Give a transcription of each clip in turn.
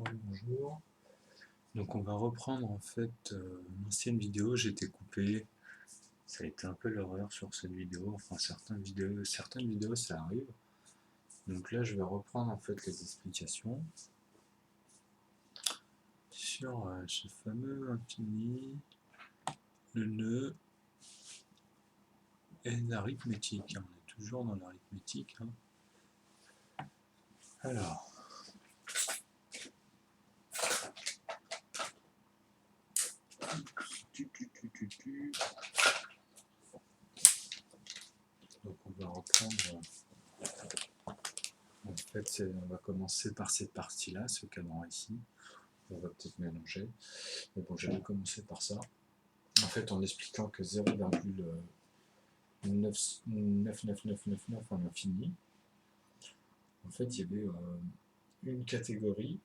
Oui, bonjour. Donc on va reprendre en fait une ancienne vidéo, j'ai été coupé, ça a été un peu l'horreur sur cette vidéo, enfin certaines vidéos ça arrive. Donc là je vais reprendre en fait les explications sur ce fameux infini, le nœud et l'arithmétique. On est toujours dans l'arithmétique. Alors, donc on va reprendre. En fait, on va commencer par cette partie-là, ce cadran ici. On va peut-être mélanger. Mais bon, j'allais commencer par ça. En fait, en expliquant que 0,99999 à l'infini, en fait, il y avait une catégorie.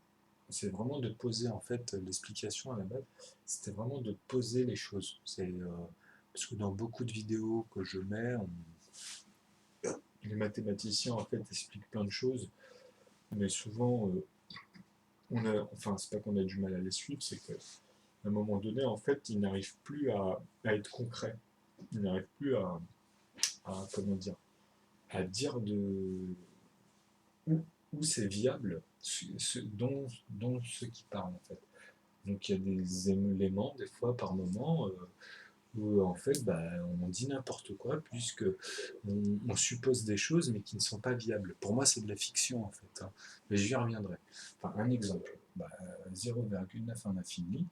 C'est vraiment de poser, en fait, l'explication à la base, c'était vraiment de poser les choses. Parce que dans beaucoup de vidéos que je mets, les mathématiciens, en fait, expliquent plein de choses, mais souvent, enfin, c'est pas qu'on a du mal à les suivre, c'est qu'à un moment donné, en fait, ils n'arrivent plus à être concrets. Ils n'arrivent plus comment dire, à dire où c'est viable, dont ceux qui parlent en fait. Donc il y a des éléments, des fois par moment, où en fait bah, on dit n'importe quoi, puisque on suppose des choses mais qui ne sont pas viables. Pour moi c'est de la fiction en fait, hein. Mais j'y reviendrai. Enfin un exemple, 0,9 en infini,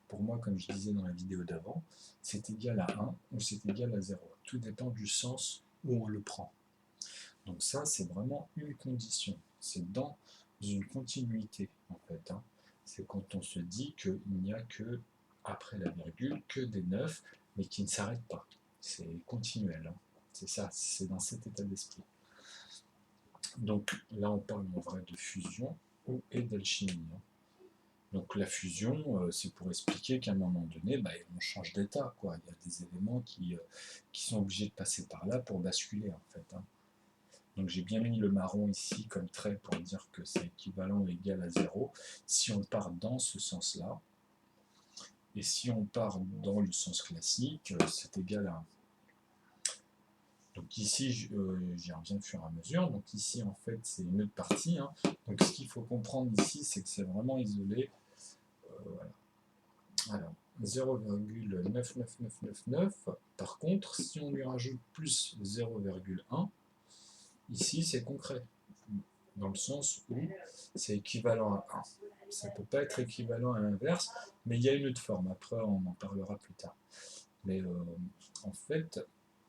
pour moi comme je disais dans la vidéo d'avant, c'est égal à 1 ou c'est égal à 0. Tout dépend du sens où on le prend. Donc ça, c'est vraiment une condition. C'est dans une continuité, en fait, hein. C'est quand on se dit qu'il n'y a que, après la virgule, que des 9, mais qui ne s'arrêtent pas. C'est continuel, hein. C'est ça, c'est dans cet état d'esprit. Donc là, on parle en vrai de fusion et d'alchimie, hein. Donc la fusion, c'est pour expliquer qu'à un moment donné, on change d'état, quoi. Il y a des éléments qui sont obligés de passer par là pour basculer, en fait, hein. Donc j'ai bien mis le marron ici comme trait pour dire que c'est équivalent ou égal à 0 si on part dans ce sens-là. Et si on part dans le sens classique, c'est égal à 1. Donc ici, j'y reviens au fur et à mesure. Donc ici, en fait, c'est une autre partie, hein. Donc ce qu'il faut comprendre ici, c'est que c'est vraiment isolé. Voilà. Alors, 0,99999. Par contre, si on lui rajoute plus 0,1, ici, c'est concret, dans le sens où c'est équivalent à 1. Ça ne peut pas être équivalent à l'inverse, mais il y a une autre forme. Après, on en parlera plus tard. Mais en fait,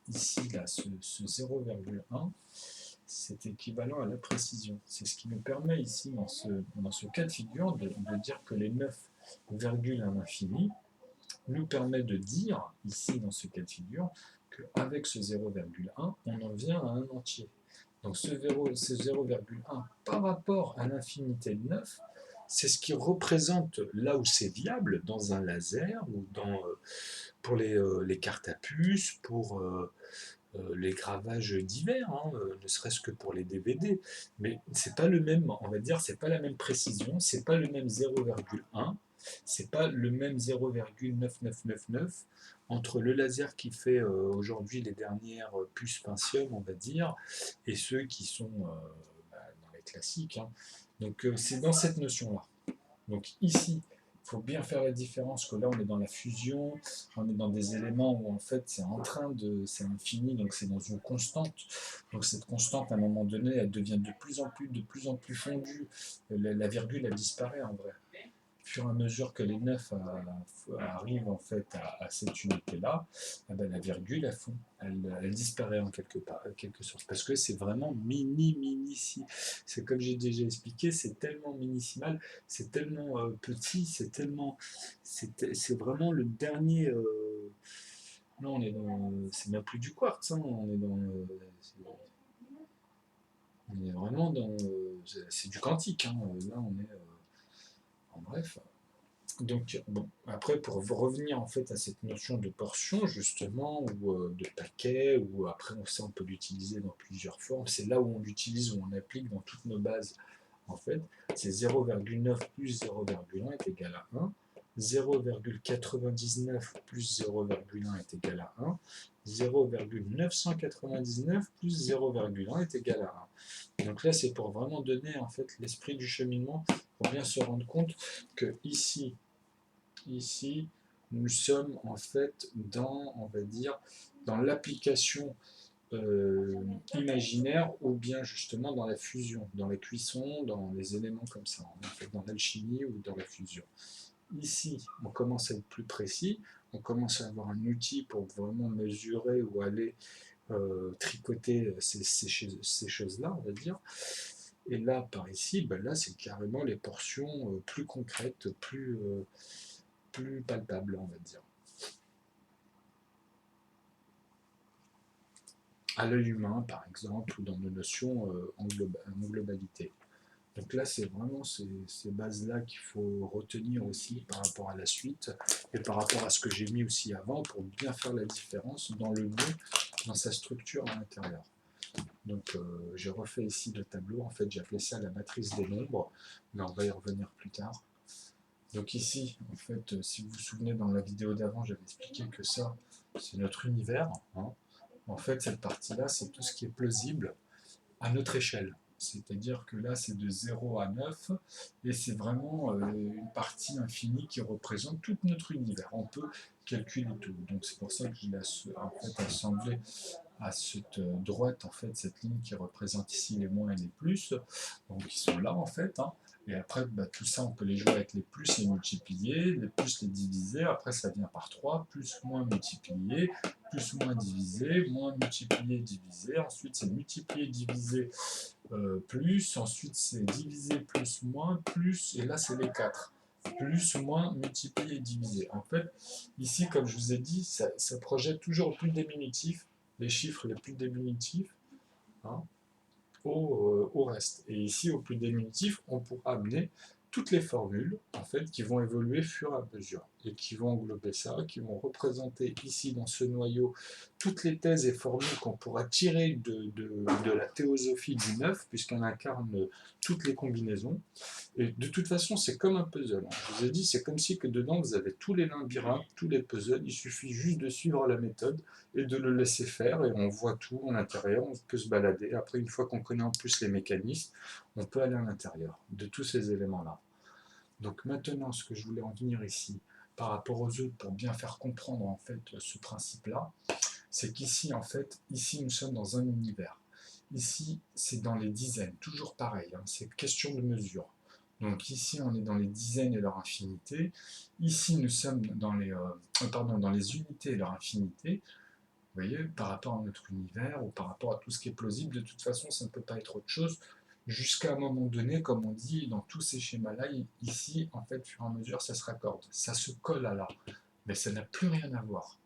ici, là, ce 0,1, c'est équivalent à la précision. C'est ce qui nous permet ici, dans ce cas de figure, de dire que les 9 virgules à l'infini nous permet de dire, ici, dans ce cas de figure, qu'avec ce 0,1, on en vient à un entier. Donc ce 0,1 par rapport à l'infinité de 9, c'est ce qui représente là où c'est viable, dans un laser, ou pour les cartes à puce, pour les gravages divers, hein, ne serait-ce que pour les DVD. Mais c'est pas le même, on va dire, c'est pas la même précision, c'est pas le même 0,1, c'est pas le même 0,9999 entre le laser qui fait aujourd'hui les dernières puces Pentium, on va dire, et ceux qui sont dans les classiques, hein. Donc c'est dans cette notion-là. Donc ici, il faut bien faire la différence que là on est dans la fusion, on est dans des éléments où en fait c'est infini, donc c'est dans une constante. Donc cette constante à un moment donné elle devient de plus en plus fondue. La virgule elle disparaît en vrai. Au fur et à mesure que les 9 arrivent en fait à cette unité-là, la virgule elle disparaît en quelque sorte, parce que c'est vraiment mini. C'est comme j'ai déjà expliqué, c'est tellement minimal, c'est tellement petit, c'est vraiment le dernier. Là, c'est même plus du quartz, hein, on est vraiment dans, c'est du quantique, hein, là on est, en bref. Donc, bon, après, pour revenir en fait à cette notion de portion, justement, ou de paquet, ou après, on peut l'utiliser dans plusieurs formes. C'est là où on l'utilise, où on applique dans toutes nos bases en fait, c'est 0,9 plus 0,1 est égal à 1, 0,99 plus 0,1 est égal à 1, 0,999 plus 0,1 est égal à 1. Donc là, c'est pour vraiment donner en fait l'esprit du cheminement, pour bien se rendre compte que ici, nous sommes en fait dans, on va dire, dans l'application imaginaire ou bien justement dans la fusion, dans la cuisson, dans les éléments comme ça, en fait, dans l'alchimie ou dans la fusion. Ici, on commence à être plus précis, on commence à avoir un outil pour vraiment mesurer ou aller tricoter ces choses-là, on va dire. Et là, par ici, ben là, c'est carrément les portions plus concrètes, plus palpables, on va dire. À l'œil humain, par exemple, ou dans nos notions en globalité. Donc là, c'est vraiment ces bases-là qu'il faut retenir aussi par rapport à la suite et par rapport à ce que j'ai mis aussi avant pour bien faire la différence dans le nom, dans sa structure à l'intérieur. Donc j'ai refait ici le tableau, en fait j'ai appelé ça la matrice des nombres, mais on va y revenir plus tard. Donc ici, en fait, si vous vous souvenez dans la vidéo d'avant, j'avais expliqué que ça, c'est notre univers, hein. En fait, cette partie-là, c'est tout ce qui est plausible à notre échelle. C'est-à-dire que là, c'est de 0 à 9, et c'est vraiment une partie infinie qui représente tout notre univers. On peut calculer tout. Donc c'est pour ça que je l'ai en fait assemblé à cette droite, en fait, cette ligne qui représente ici les moins et les plus, donc ils sont là, en fait, hein. Et après, bah, tout ça, on peut les jouer avec les plus, les multiplier, les plus, les diviser. Après, ça vient par 3, plus, moins, multiplier, plus, moins, diviser, moins, multiplier, diviser. Ensuite, c'est multiplier, diviser, plus. Ensuite, c'est diviser, plus, moins, plus. Et là, c'est les 4. Plus, moins, multiplier, diviser. En fait, ici, comme je vous ai dit, ça projette toujours au plus diminutif, les chiffres les plus diminutifs, hein, au reste. Et ici, au plus diminutif, on pourra amener toutes les formules en fait, qui vont évoluer au fur et à mesure et qui vont englober ça, qui vont représenter ici dans ce noyau toutes les thèses et formules qu'on pourra tirer de la théosophie du 9, puisqu'on incarne toutes les combinaisons. Et de toute façon, c'est comme un puzzle. Je vous ai dit, c'est comme si que dedans, vous avez tous les labyrinthes, tous les puzzles. Il suffit juste de suivre la méthode et de le laisser faire. Et on voit tout à l'intérieur, on peut se balader. Après, une fois qu'on connaît en plus les mécanismes, on peut aller à l'intérieur de tous ces éléments-là. Donc maintenant, ce que je voulais en venir ici, par rapport aux autres, pour bien faire comprendre en fait ce principe-là, c'est qu'ici, en fait, ici, nous sommes dans un univers. Ici, c'est dans les dizaines, toujours pareil, hein, c'est question de mesure. Donc ici, on est dans les dizaines et leur infinité. Ici, nous sommes dans dans les unités et leur infinité. Vous voyez, par rapport à notre univers ou par rapport à tout ce qui est plausible, de toute façon, ça ne peut pas être autre chose. Jusqu'à un moment donné, comme on dit dans tous ces schémas-là, ici, en fait, au fur et à mesure, ça se raccorde. Ça se colle à là. Mais ça n'a plus rien à voir.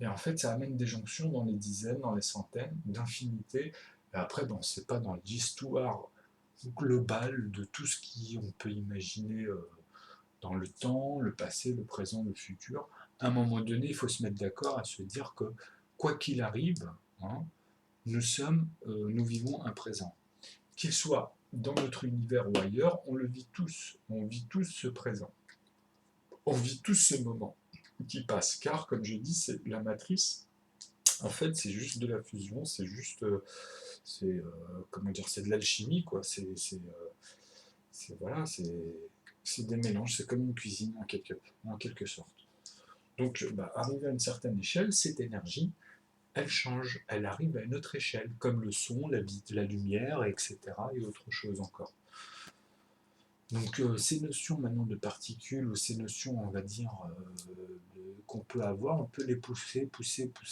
Et en fait, ça amène des jonctions dans les dizaines, dans les centaines, d'infinité. Et après, bon, c'est pas dans l'histoire globale de tout ce qu'on peut imaginer dans le temps, le passé, le présent, le futur. À un moment donné, il faut se mettre d'accord à se dire que, quoi qu'il arrive, hein, nous vivons un présent. Qu'il soit dans notre univers ou ailleurs, on le vit tous. On vit tous ce présent. On vit tous ce moment qui passe. Car, comme je dis, c'est la matrice. En fait, c'est juste de la fusion, c'est juste, comment dire, c'est de l'alchimie, quoi. Voilà, c'est des mélanges, c'est comme une cuisine en quelque sorte. Donc, bah, arrivé à une certaine échelle, cette énergie, elle change, elle arrive à une autre échelle, comme le son, la lumière, etc. et autre chose encore. Donc ces notions maintenant de particules ou ces notions, on va dire, qu'on peut avoir, on peut les pousser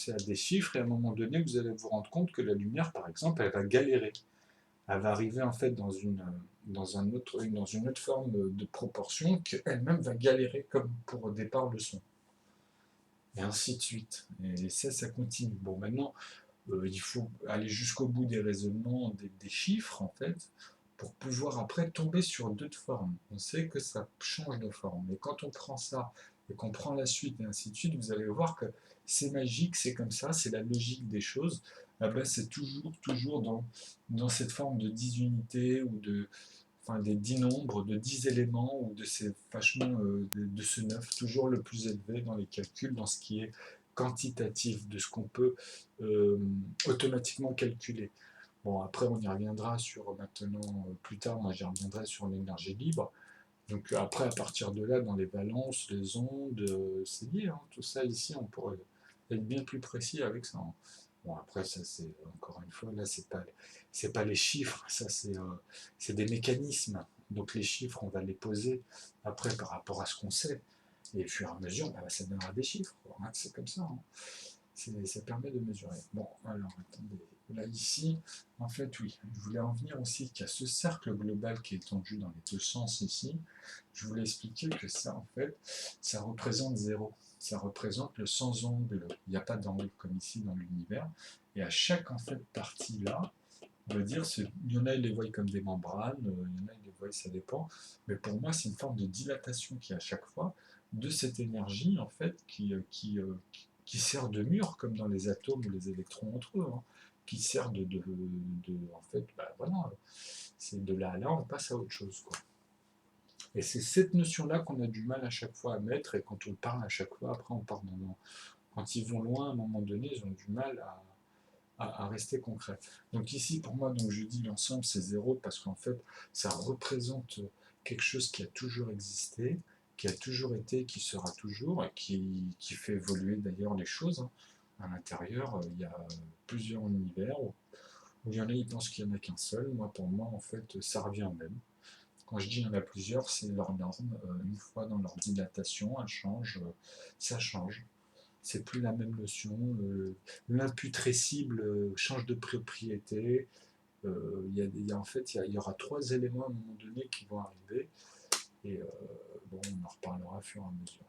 à des chiffres et à un moment donné, vous allez vous rendre compte que la lumière, par exemple, elle va galérer. Elle va arriver en fait dans une autre forme de proportion qu'elle-même va galérer comme pour au départ le son. Et ainsi de suite. Et ça continue. Bon, maintenant, il faut aller jusqu'au bout des raisonnements, des chiffres, en fait, pour pouvoir après tomber sur d'autres formes. On sait que ça change de forme. Et quand on prend ça et qu'on prend la suite et ainsi de suite, vous allez voir que c'est magique, c'est comme ça, c'est la logique des choses. Ah ben, c'est toujours dans cette forme de disunité ou de... enfin des 10 nombres, de 10 éléments ou de ces vachement de ce 9, toujours le plus élevé dans les calculs, dans ce qui est quantitatif, de ce qu'on peut euh, automatiquement calculer. Bon, après, on y reviendra sur maintenant, plus tard, moi j'y reviendrai sur l'énergie libre. Donc après, à partir de là, dans les balances, les ondes, c'est lié, hein, tout ça ici, on pourrait être bien plus précis avec ça, hein. Bon, après, ça c'est, encore une fois, là, c'est pas les chiffres, ça c'est des mécanismes. Donc les chiffres, on va les poser après par rapport à ce qu'on sait. Et au fur et à mesure, bah, ça donnera des chiffres, quoi, hein, c'est comme ça, hein. Ça permet de mesurer. Bon, alors, attendez. Là, ici, en fait, oui, je voulais en venir aussi qu'il y a ce cercle global qui est étendu dans les deux sens ici. Je voulais expliquer que ça, en fait, ça représente zéro. Ça représente le sans angle. Il n'y a pas d'angle comme ici dans l'univers. Et à chaque, en fait, partie là, on va dire, il y en a, ils les voient comme des membranes, il y en a, ils les voient, ça dépend. Mais pour moi, c'est une forme de dilatation qui, à chaque fois, de cette énergie, en fait, qui sert de mur, comme dans les atomes ou les électrons entre eux, hein, qui sert en fait, bah, voilà, c'est de là à là, on passe à autre chose, quoi. Et c'est cette notion-là qu'on a du mal à chaque fois à mettre, et quand on parle à chaque fois, après on part quand ils vont loin, à un moment donné, ils ont du mal à rester concret. Donc ici, pour moi, donc je dis l'ensemble, c'est zéro, parce qu'en fait, ça représente quelque chose qui a toujours existé, qui a toujours été, qui sera toujours, et qui fait évoluer d'ailleurs les choses, hein. À l'intérieur, il y a plusieurs univers, où il y en a, ils pensent qu'il n'y en a qu'un seul. Moi, pour moi, en fait, ça revient au même. Quand je dis il y en a plusieurs, c'est leur norme. Une fois dans leur dilatation, elle change, ça change. C'est plus la même notion. L'imputrescible change de propriété. En fait, il y aura trois éléments à un moment donné qui vont arriver. Et bon, on en reparlera au fur et à mesure.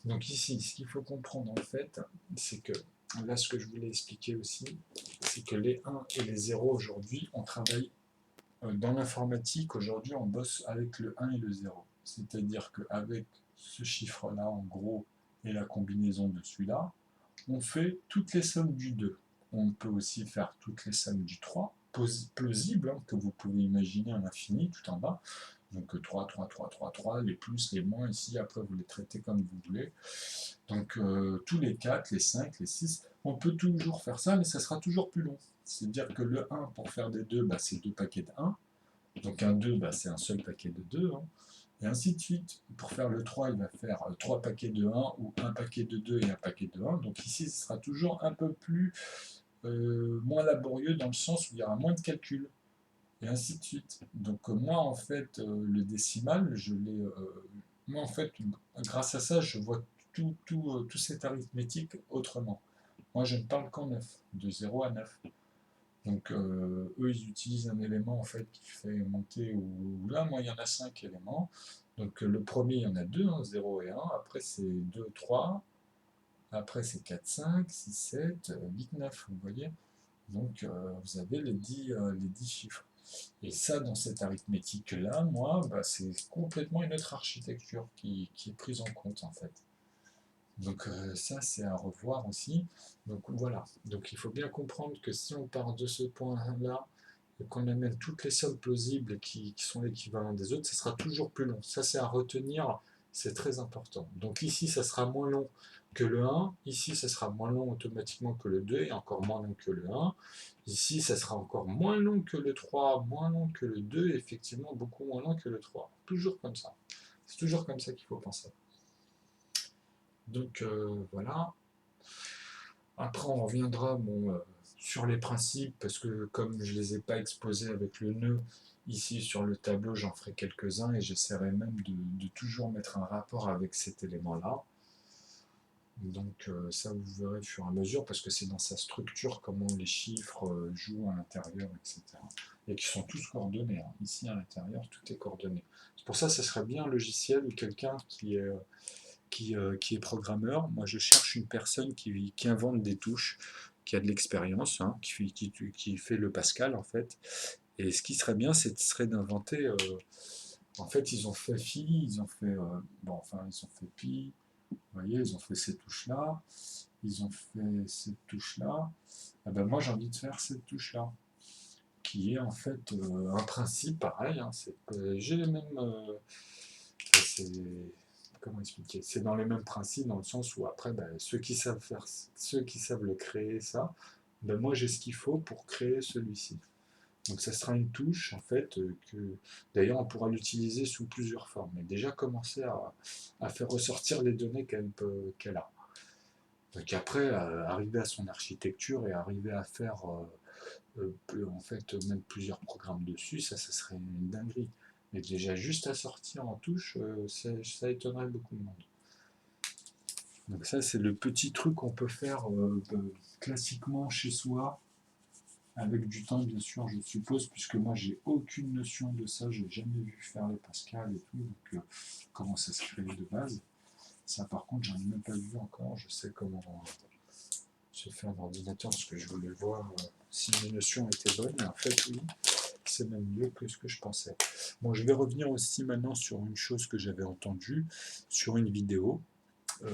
Donc ici, ce qu'il faut comprendre en fait, c'est que là, ce que je voulais expliquer aussi, c'est que les 1 et les 0 aujourd'hui, on travaille dans l'informatique. Aujourd'hui, on bosse avec le 1 et le 0. C'est-à-dire qu'avec ce chiffre-là, en gros, et la combinaison de celui-là, on fait toutes les sommes du 2. On peut aussi faire toutes les sommes du 3, plausible, hein, que vous pouvez imaginer à l'infini, tout en bas. Donc 3, 3, 3, 3, 3, les plus, les moins ici, après vous les traitez comme vous voulez. Donc tous les 4, les 5, les 6, on peut toujours faire ça, mais ça sera toujours plus long. C'est-à-dire que le 1, pour faire des 2, bah, c'est deux paquets de 1. Donc un 2, bah, c'est un seul paquet de 2, hein. Et ainsi de suite. Pour faire le 3, il va faire 3 paquets de 1 ou un paquet de 2 et un paquet de 1. Donc ici, ce sera toujours un peu plus moins laborieux dans le sens où il y aura moins de calculs. Et ainsi de suite. Donc moi, en fait, le décimal, moi, en fait, grâce à ça, je vois tout cette arithmétique autrement. Moi, je ne parle qu'en 9, de 0 à 9. Donc eux, ils utilisent un élément en fait qui fait monter ou là, moi, il y en a 5 éléments. Donc le premier, il y en a 2, hein, 0 et 1. Après, c'est 2, 3. Après, c'est 4, 5, 6, 7, 8, 9. Vous voyez? Donc vous avez les 10 chiffres. Et ça, dans cette arithmétique-là, moi, bah, c'est complètement une autre architecture qui est prise en compte en fait. Donc ça, c'est à revoir aussi. Donc voilà. Donc il faut bien comprendre que si on part de ce point-là et qu'on amène toutes les sommes plausibles qui sont l'équivalent des autres, ça sera toujours plus long. Ça, c'est à retenir, c'est très important. Donc ici, ça sera moins long que le 1. Ici, ça sera moins long automatiquement que le 2 et encore moins long que le 1. Ici, ça sera encore moins long que le 3, moins long que le 2 et effectivement beaucoup moins long que le 3. Toujours comme ça. C'est toujours comme ça qu'il faut penser. Donc voilà. Après, on reviendra sur les principes, parce que comme je ne les ai pas exposés avec le nœud, ici sur le tableau, j'en ferai quelques-uns et j'essaierai même de toujours mettre un rapport avec cet élément-là. Donc ça, vous verrez au fur et à mesure, parce que c'est dans sa structure comment les chiffres jouent à l'intérieur, etc. Et qui sont tous coordonnés, hein. Ici, à l'intérieur, tout est coordonné. C'est pour ça que ce serait bien un logiciel ou quelqu'un qui est programmeur. Moi, je cherche une personne qui invente des touches, qui a de l'expérience, hein, qui fait le Pascal, en fait. Et ce qui serait bien, ce serait d'inventer... en fait, ils ont fait Phi, ils ont fait... ils ont fait Pi, vous voyez, ils ont fait ces touches-là, ils ont fait cette touche-là. Ah ben, moi, j'ai envie de faire cette touche-là, qui est en fait un principe pareil, hein, j'ai les mêmes... c'est, comment expliquer? C'est dans les mêmes principes, dans le sens où après, ben, ceux qui savent faire, ceux qui savent le créer, ça, ben, moi j'ai ce qu'il faut pour créer celui-ci. Donc ça sera une touche en fait que d'ailleurs on pourra l'utiliser sous plusieurs formes. Mais déjà commencer à faire ressortir les données qu'elle a. Donc après, arriver à son architecture et arriver à faire en fait même plusieurs programmes dessus, ça serait une dinguerie. Mais déjà juste à sortir en touche, ça étonnerait beaucoup de monde. Donc ça c'est le petit truc qu'on peut faire classiquement chez soi, avec du temps bien sûr je suppose, puisque moi j'ai aucune notion de ça, j'ai jamais vu faire les Pascal et tout, donc comment ça se crée de base. Ça par contre j'en ai même pas vu encore, je sais comment j'ai fait un ordinateur parce que je voulais voir si mes notions étaient bonnes, mais en fait oui, c'est même mieux que ce que je pensais. Bon, je vais revenir aussi maintenant sur une chose que j'avais entendue sur une vidéo.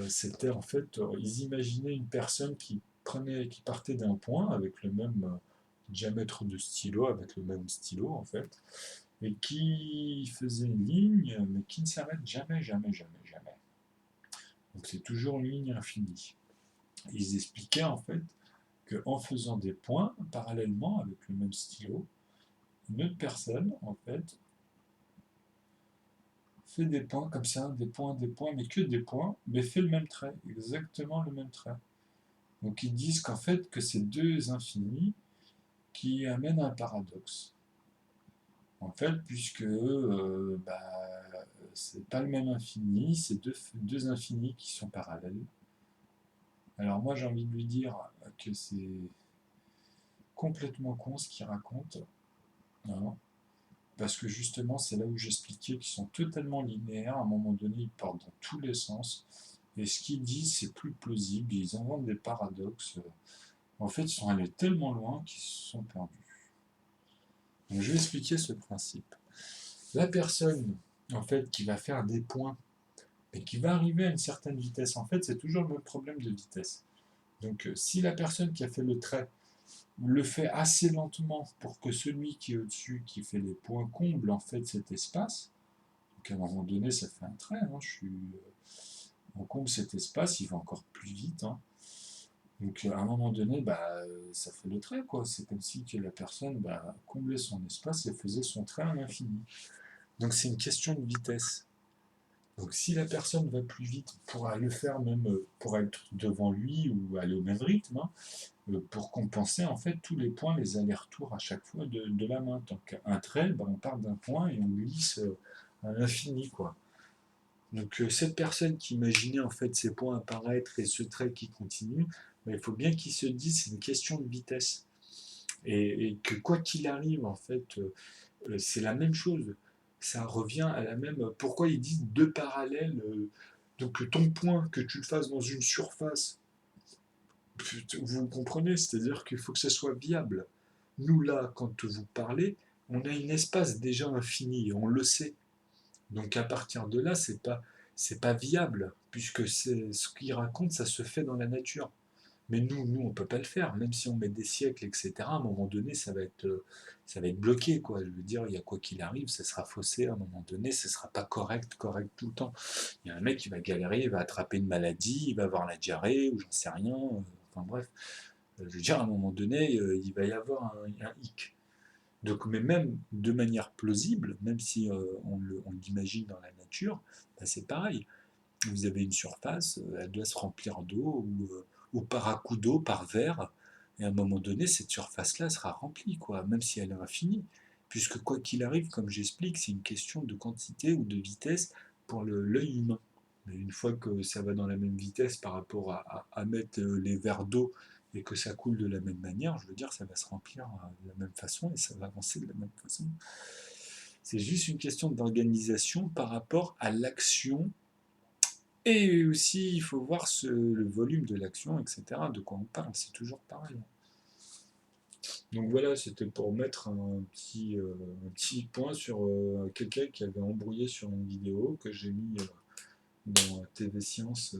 C'était en fait, ils imaginaient une personne qui partait d'un point avec le même diamètre de stylo, avec le même stylo en fait, et qui faisait une ligne, mais qui ne s'arrête jamais, jamais, jamais, jamais. Donc c'est toujours une ligne infinie. Ils expliquaient en fait qu'en faisant des points parallèlement avec le même stylo, une autre personne en fait fait des points comme ça, des points, mais que des points, mais fait le même trait, exactement le même trait. Donc ils disent qu'en fait que c'est deux infinis qui amènent à un paradoxe. En fait, puisque c'est pas le même infini, c'est deux infinis qui sont parallèles. Alors moi j'ai envie de lui dire que c'est complètement con ce qu'il raconte, hein, parce que justement c'est là où j'expliquais qu'ils sont totalement linéaires, à un moment donné ils partent dans tous les sens, et ce qu'ils disent c'est plus plausible, ils inventent des paradoxes, en fait ils sont allés tellement loin qu'ils se sont perdus. Donc je vais expliquer ce principe. La personne en fait qui va faire des points et qui va arriver à une certaine vitesse, en fait c'est toujours le même problème de vitesse. Donc si la personne qui a fait le trait le fait assez lentement pour que celui qui est au-dessus, qui fait les points, comble en fait cet espace, donc à un moment donné ça fait un trait, hein, on comble cet espace, il va encore plus vite, hein. Donc à un moment donné, ça fait le trait, quoi. C'est comme si que la personne comblait son espace et faisait son trait à l'infini. Donc c'est une question de vitesse. Donc si la personne va plus vite, pourra le faire même pour être devant lui ou aller au même rythme, hein, pour compenser en fait tous les points, les allers-retours à chaque fois de la main. Donc un trait, on part d'un point et on glisse à l'infini, quoi. Donc cette personne qui imaginait en fait ces points apparaître et ce trait qui continue, il faut bien qu'il se dise c'est une question de vitesse. Et que quoi qu'il arrive, en fait, c'est la même chose. Ça revient à la même. Pourquoi ils disent deux parallèles donc ton point, que tu le fasses dans une surface, vous comprenez, c'est-à-dire qu'il faut que ça soit viable. Nous là, quand vous parlez, on a un espace déjà infini, on le sait. Donc à partir de là, c'est pas viable, puisque c'est ce qu'il raconte, ça se fait dans la nature. Mais nous, on ne peut pas le faire, même si on met des siècles, etc. À un moment donné, ça va être bloqué, quoi. Je veux dire, il y a quoi qu'il arrive, ça sera faussé à un moment donné, ce ne sera pas correct tout le temps. Il y a un mec qui va galérer, il va attraper une maladie, il va avoir la diarrhée, ou j'en sais rien. Enfin bref, je veux dire, à un moment donné, il va y avoir un hic. Donc, mais même de manière plausible, même si on l'imagine dans la nature, c'est pareil. Vous avez une surface, elle doit se remplir d'eau ou par à coup d'eau, par verre, et à un moment donné, cette surface-là sera remplie, quoi, même si elle est infinie. Puisque quoi qu'il arrive, comme j'explique, c'est une question de quantité ou de vitesse pour l'œil humain. Mais une fois que ça va dans la même vitesse par rapport à mettre les verres d'eau et que ça coule de la même manière, je veux dire, ça va se remplir de la même façon et ça va avancer de la même façon. C'est juste une question d'organisation par rapport à l'action et aussi, il faut voir le volume de l'action, etc. De quoi on parle, c'est toujours pareil. Donc voilà, c'était pour mettre un petit point sur quelqu'un qui avait embrouillé sur une vidéo que j'ai mis dans TV Science,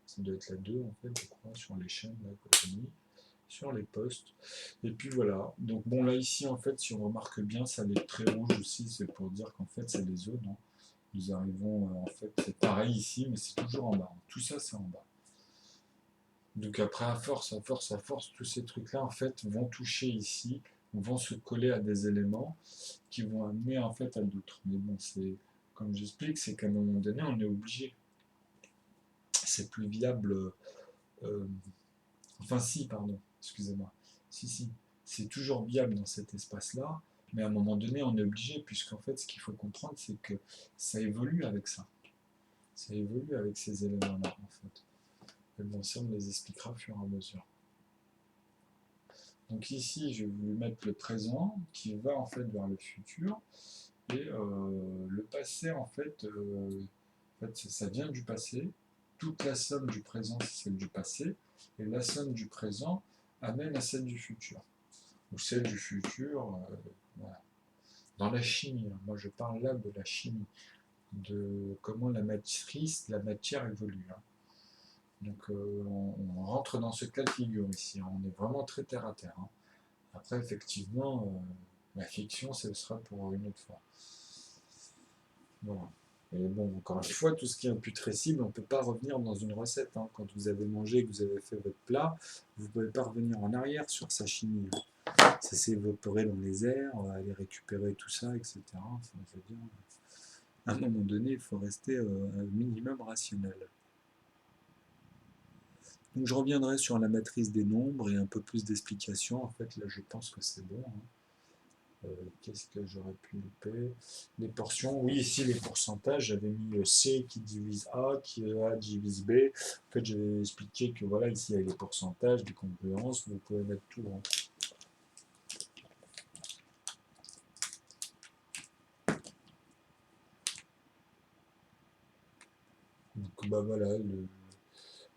ça doit être la 2 en fait, je crois, sur les chaînes là, que j'ai mis, sur les postes. Et puis voilà. Donc bon, là ici, en fait, si on remarque bien, ça les traits rouges aussi, c'est pour dire qu'en fait, c'est les zones. Hein. Nous arrivons, en fait, c'est pareil ici, mais c'est toujours en bas. Tout ça, c'est en bas. Donc après, à force, tous ces trucs-là, en fait, vont toucher ici, vont se coller à des éléments qui vont amener, en fait, à d'autres. Mais bon, c'est, comme j'explique, c'est qu'à un moment donné, on est obligé. C'est plus viable. euh, Enfin, si, pardon, excusez-moi. Si, c'est toujours viable dans cet espace-là, mais à un moment donné, on est obligé, puisqu'en fait, ce qu'il faut comprendre, c'est que ça évolue avec ça. Ça évolue avec ces éléments-là, en fait. Mais bon, ça, on les expliquera au fur et à mesure. Donc ici, je vais vous mettre le présent, qui va en fait vers le futur, et le passé, en fait, ça vient du passé. Toute la somme du présent, c'est celle du passé, et la somme du présent amène à celle du futur. Ou celle du futur, voilà. Dans la chimie, hein. Moi je parle là de la chimie, de comment la matrice, la matière évolue. Hein. Donc on rentre dans ce cas de figure ici, hein. On est vraiment très terre à terre. Hein. Après, effectivement, la fiction, ce sera pour une autre fois. Voilà. Et bon, encore une fois, tout ce qui est imputrescible, on ne peut pas revenir dans une recette. Hein. Quand vous avez mangé, que vous avez fait votre plat, vous ne pouvez pas revenir en arrière sur sa chimie. Hein. Ça s'est évaporé dans les airs, aller récupérer tout ça, etc. Enfin, je veux dire, à un moment donné, il faut rester un minimum rationnel. Donc je reviendrai sur la matrice des nombres et un peu plus d'explications. En fait, là, je pense que c'est bon. Hein. Qu'est-ce que j'aurais pu louper? Les portions, oui, ici les pourcentages, j'avais mis C qui divise A, qui A divise B. En fait, j'avais expliqué que voilà, ici il y a les pourcentages, les congruences, vous pouvez mettre tout. Hein. Donc bah voilà,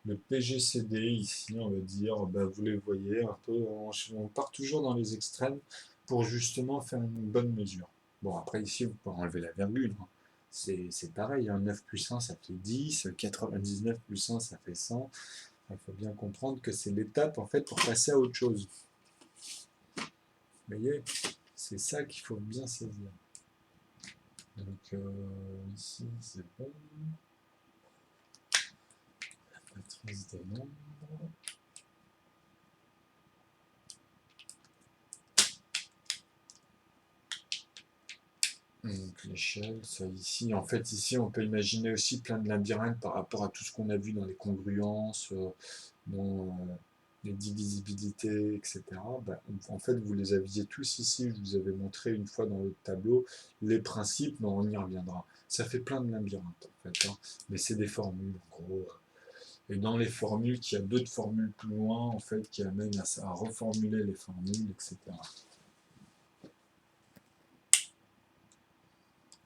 le PGCD ici, on va dire, bah, vous les voyez un peu, on part toujours dans les extrêmes pour justement faire une bonne mesure. Bon, après ici, vous pouvez enlever la virgule. Hein. C'est pareil, hein, 9 plus 1, ça fait 10, 99 plus 1, ça fait 100. Il faut bien comprendre que c'est l'étape en fait pour passer à autre chose. Vous voyez, c'est ça qu'il faut bien saisir. Donc ici, c'est bon. La matrice des nombres. Donc l'échelle, ça ici, en fait ici on peut imaginer aussi plein de labyrinthes par rapport à tout ce qu'on a vu dans les congruences, dans les divisibilités, etc. Ben, en fait vous les aviez tous ici, je vous avais montré une fois dans le tableau les principes, mais on y reviendra. Ça fait plein de labyrinthes en fait, hein. Mais c'est des formules en gros. Et dans les formules, il y a d'autres formules plus loin en fait qui amènent à reformuler les formules, etc.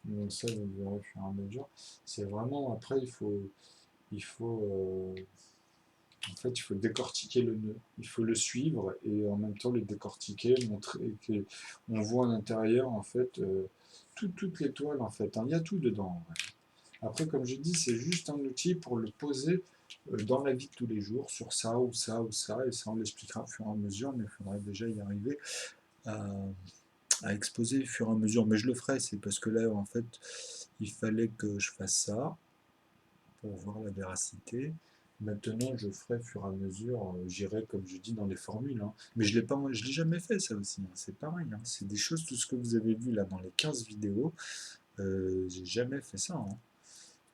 Donc ça, vous verrez au fur et à mesure. C'est vraiment, après, en fait, il faut décortiquer le nœud. Il faut le suivre et en même temps le décortiquer, montrer qu'on voit à l'intérieur, en fait, toute l'étoile, en fait. Hein. Il y a tout dedans. Ouais. Après, comme je dis, c'est juste un outil pour le poser dans la vie de tous les jours, sur ça ou ça ou ça, et ça, on l'expliquera au fur et à mesure, mais il faudrait déjà y arriver à exposer au fur et à mesure. Mais je le ferai, c'est parce que là, en fait, il fallait que je fasse ça pour voir la véracité. Maintenant, je ferai au fur et à mesure, j'irai, comme je dis, dans les formules. Hein. Mais je l'ai jamais fait, ça aussi. Hein. C'est pareil. Hein. C'est des choses, tout ce que vous avez vu là dans les 15 vidéos, j'ai jamais fait ça. Hein.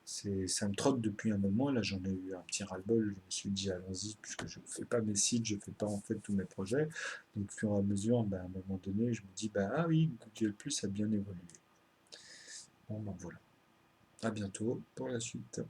Ça me trotte depuis un moment. Là, j'en ai eu un petit ras-le-bol. Je me suis dit, allons-y, puisque je ne fais pas mes sites, je ne fais pas en fait tous mes projets. Donc, au fur et à mesure, ben, à un moment donné, je me dis, bah, ah oui, Google Plus a bien évolué. Bon, ben voilà. À bientôt pour la suite.